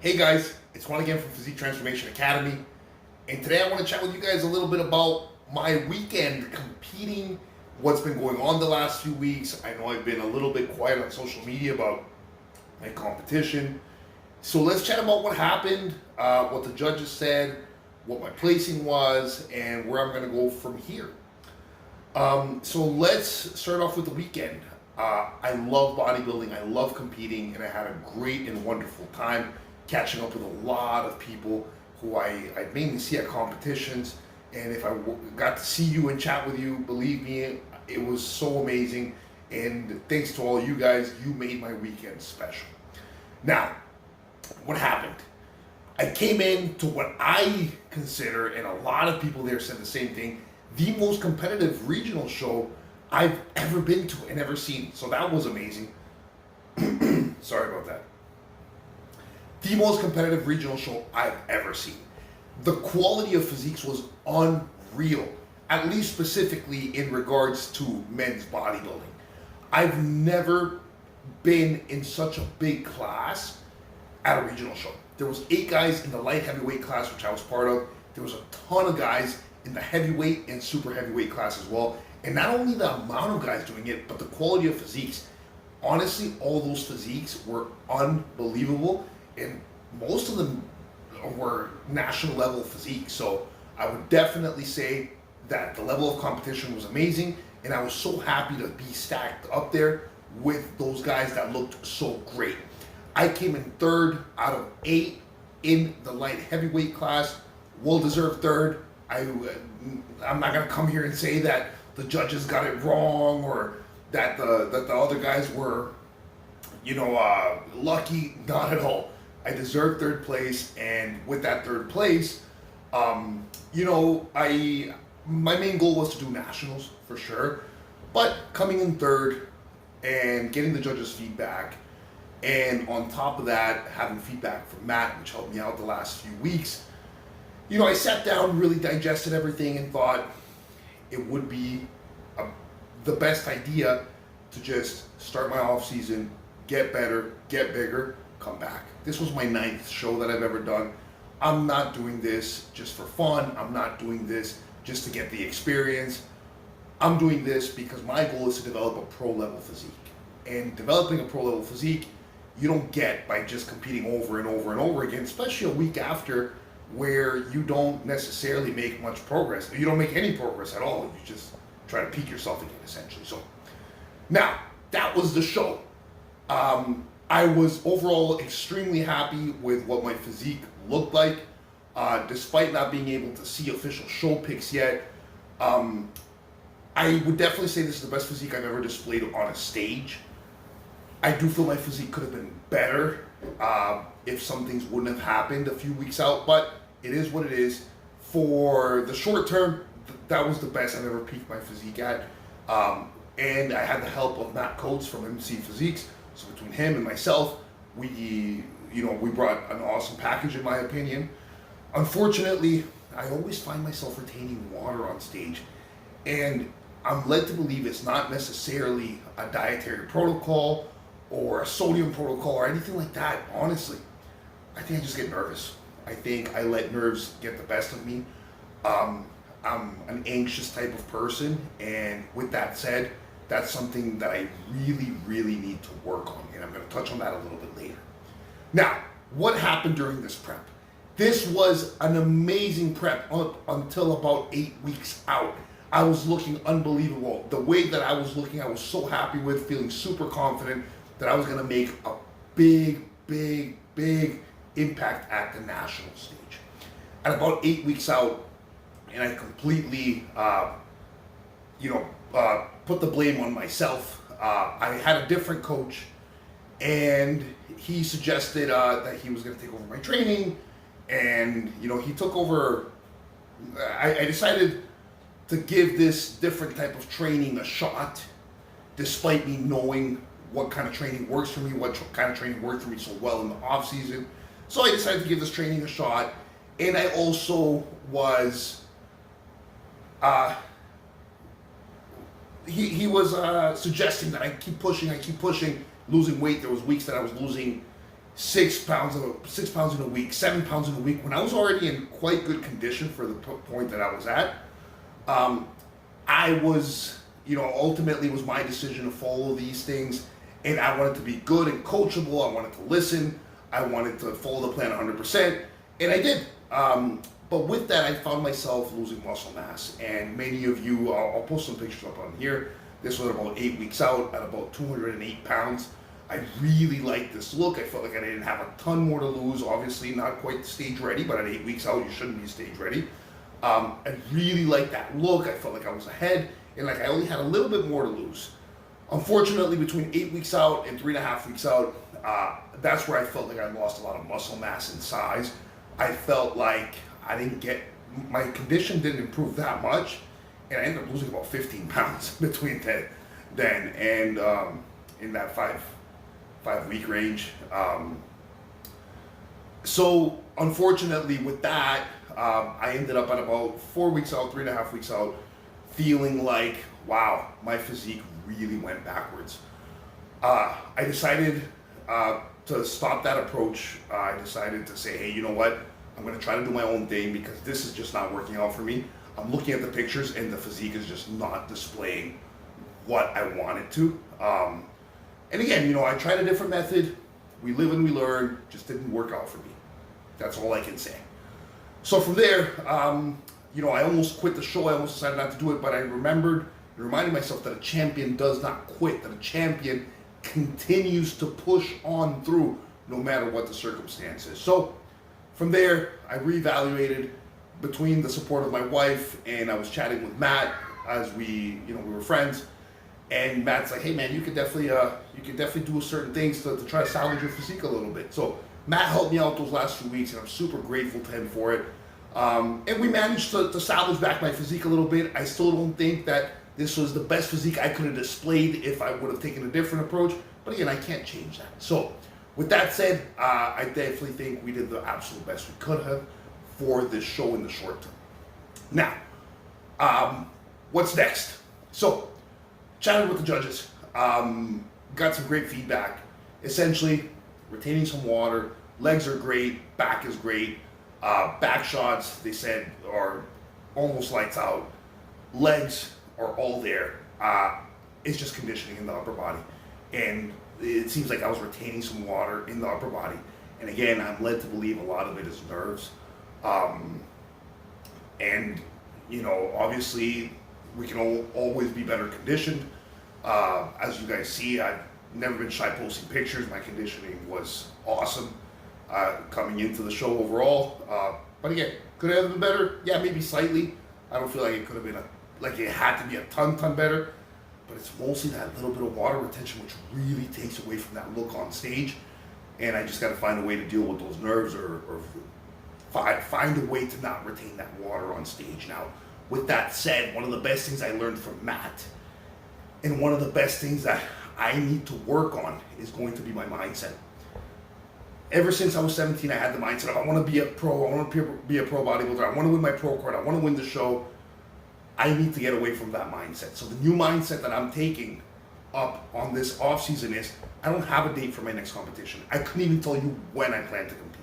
Hey guys, it's Juan again from Physique Transformation Academy, and today I want to chat with you guys a little bit about my weekend competing, what's been going on the last few weeks. I know I've been a little bit quiet on social media about my competition, so let's chat about what happened, what the judges said, what my placing was, and where I'm going to go from here. So let's start off with the weekend. I love bodybuilding, I love competing, and I had a great and wonderful time catching up with a lot of people who I mainly see at competitions. And if I got to see you and chat with you, believe me, it was so amazing. And thanks to all you guys, you made my weekend special. Now, what happened? I came in to what I consider, and a lot of people there said the same thing, the most competitive regional show I've ever been to and ever seen. So that was amazing. Sorry about that. The most competitive regional show I've ever seen. The quality of physiques was unreal, at least specifically in regards to men's bodybuilding. I've never been in such a big class at a regional show. There was 8 guys in the light heavyweight class, which I was part of. There was a ton of guys in the heavyweight and super heavyweight class as well. And not only the amount of guys doing it, but the quality of physiques. Honestly, all those physiques were unbelievable, and most of them were national level physiques. So I would definitely say that the level of competition was amazing, and I was so happy to be stacked up there with those guys that looked so great. I came in 3rd out of 8 in the light heavyweight class. Well-deserved 3rd. I'm not gonna come here and say that the judges got it wrong or that the other guys were, lucky. Not at all. I deserved 3rd place, and with that 3rd place, my main goal was to do nationals for sure. But coming in 3rd and getting the judges' feedback, and on top of that, having feedback from Matt, which helped me out the last few weeks, I sat down, really digested everything, and thought it would be the best idea to just start my off season, get better, get bigger, come back. This was my 9th show that I've ever done. I'm not doing this just for fun. I'm not doing this just to get the experience. I'm doing this because my goal is to develop a pro level physique. And developing a pro level physique, you don't get by just competing over and over and over again, especially a week after where you don't necessarily make much progress. You don't make any progress at all. You just try to peak yourself again, essentially. So now, that was the show. I was overall extremely happy with what my physique looked like, despite not being able to see official show pics yet. I would definitely say this is the best physique I've ever displayed on a stage. I do feel my physique could have been better if some things wouldn't have happened a few weeks out, but it is what it is. For the short term, that was the best I've ever peaked my physique at. And I had the help of Matt Coates from MC Physiques. So between him and myself, we brought an awesome package in my opinion. Unfortunately, I always find myself retaining water on stage, and I'm led to believe it's not necessarily a dietary protocol or a sodium protocol or anything like that. Honestly, I think I just get nervous. I think I let nerves get the best of me. I'm an anxious type of person, and with that said, that's something that I really, really need to work on, and I'm going to touch on that a little bit later. Now, what happened during this prep? This was an amazing prep until about 8 weeks out. I was looking unbelievable. The way that I was looking, I was so happy with, feeling super confident that I was going to make a big, big, big impact at the national stage. At about 8 weeks out, and I completely, put the blame on myself. I had a different coach, and he suggested that he was going to take over my training, and he took over. I decided to give this different type of training a shot, despite me knowing what kind of training works for me, what kind of training worked for me so well in the off season. So I decided to give this training a shot, and I also was. He was suggesting that I keep pushing, losing weight. There was weeks that I was losing 6 pounds in a week, 7 pounds in a week, when I was already in quite good condition for the point that I was at. I was, ultimately it was my decision to follow these things, and I wanted to be good and coachable. I wanted to listen. I wanted to follow the plan 100%, and I did. But with that, I found myself losing muscle mass, and many of you, I'll post some pictures up on here. This was about 8 weeks out at about 208 pounds. I really liked this look. I felt like I didn't have a ton more to lose. Obviously, not quite stage ready, but at 8 weeks out, you shouldn't be stage ready. I really liked that look. I felt like I was ahead, and like I only had a little bit more to lose. Unfortunately, between 8 weeks out and 3.5 weeks out, that's where I felt like I lost a lot of muscle mass and size. I felt like my condition didn't improve that much, and I ended up losing about 15 pounds between then and in that five week range. So unfortunately with that, I ended up at about 4 weeks out, 3.5 weeks out, feeling like, wow, my physique really went backwards. I decided to stop that approach. I decided to say, hey, you know what? I'm going to try to do my own thing because this is just not working out for me. I'm looking at the pictures and the physique is just not displaying what I want it to. And again, I tried a different method. We live and we learn. Just didn't work out for me. That's all I can say. So from there, I almost quit the show. I almost decided not to do it, but I reminded myself that a champion does not quit, that a champion continues to push on through no matter what the circumstances. So from there, I reevaluated between the support of my wife, and I was chatting with Matt as we were friends. And Matt's like, hey man, you could definitely do certain things to try to salvage your physique a little bit. So Matt helped me out those last few weeks, and I'm super grateful to him for it. And we managed to salvage back my physique a little bit. I still don't think that this was the best physique I could have displayed if I would have taken a different approach. But again, I can't change that. So with that said, I definitely think we did the absolute best we could have for this show in the short term. Now, what's next? So, chatted with the judges, got some great feedback. Essentially, retaining some water, legs are great, back is great, back shots, they said, are almost lights out. Legs are all there. It's just conditioning in the upper body. And it seems like I was retaining some water in the upper body. And again, I'm led to believe a lot of it is nerves. And, obviously, we can always be better conditioned. As you guys see, I've never been shy posting pictures. My conditioning was awesome coming into the show overall. But again, could it have been better? Yeah, maybe slightly. I don't feel like it could have been it had to be a ton better. But it's mostly that little bit of water retention which really takes away from that look on stage. And I just got to find a way to deal with those nerves or find a way to not retain that water on stage. Now, with that said, one of the best things I learned from Matt, and one of the best things that I need to work on, is going to be my mindset. Ever since I was 17, I had the mindset of I want to be a pro, I want to be a pro bodybuilder, I want to win my pro card, I want to win the show. I need to get away from that mindset. So the new mindset that I'm taking up on this off season is I don't have a date for my next competition. I couldn't even tell you when I plan to compete.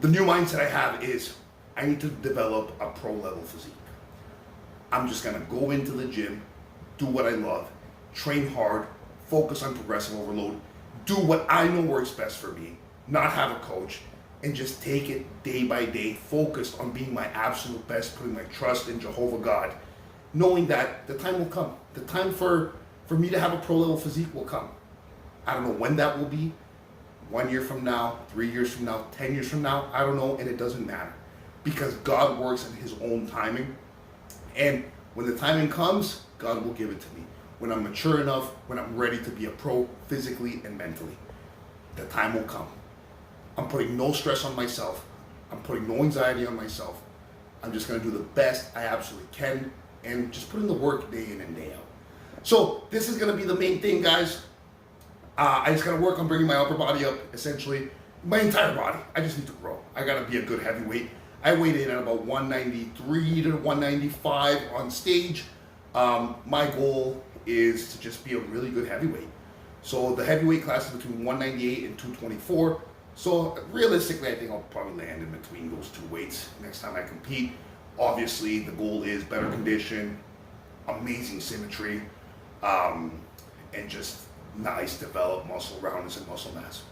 The new mindset I have is I need to develop a pro level physique. I'm just gonna go into the gym, do what I love, train hard, focus on progressive overload, do what I know works best for me, not have a coach, and just take it day by day, focused on being my absolute best, putting my trust in Jehovah God, knowing that the time will come. The time for me to have a pro level physique will come. I don't know when that will be, 1 year from now, 3 years from now, 10 years from now, I don't know, and it doesn't matter. Because God works in his own timing. And when the timing comes, God will give it to me. When I'm mature enough, when I'm ready to be a pro physically and mentally, the time will come. I'm putting no stress on myself. I'm putting no anxiety on myself. I'm just gonna do the best I absolutely can and just put in the work day in and day out. So this is gonna be the main thing, guys. I just gotta work on bringing my upper body up, essentially. My entire body. I just need to grow. I gotta be a good heavyweight. I weighed in at about 193 to 195 on stage. My goal is to just be a really good heavyweight. So the heavyweight class is between 198 and 224. So realistically, I think I'll probably land in between those two weights next time I compete. Obviously, the goal is better condition, amazing symmetry, and just nice developed muscle roundness and muscle mass.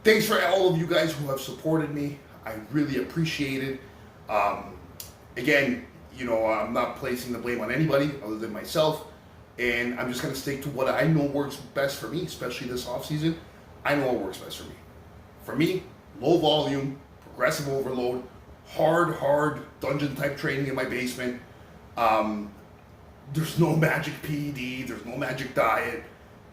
Thanks for all of you guys who have supported me. I really appreciate it. Again, you know, I'm not placing the blame on anybody other than myself, and I'm just going to stick to what I know works best for me, especially this off season. I know what works best for me. For me, low volume, progressive overload, hard dungeon type training in my basement. There's no magic PED, there's no magic diet.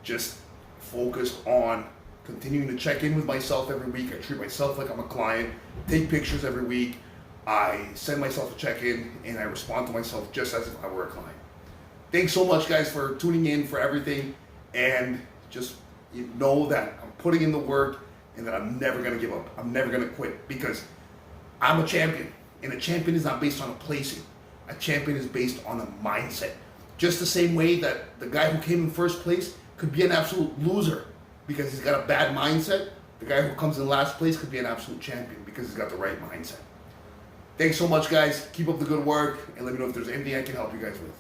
Just focus on continuing to check in with myself every week. I treat myself like I'm a client, take pictures every week. I send myself a check-in and I respond to myself just as if I were a client. Thanks so much, guys, for tuning in, for everything, and just know that I'm putting in the work and that I'm never going to give up. I'm never going to quit because I'm a champion, and a champion is not based on a placing. A champion is based on a mindset. Just the same way that the guy who came in first place could be an absolute loser because he's got a bad mindset. The guy who comes in last place could be an absolute champion because he's got the right mindset. Thanks so much, guys. Keep up the good work, and let me know if there's anything I can help you guys with.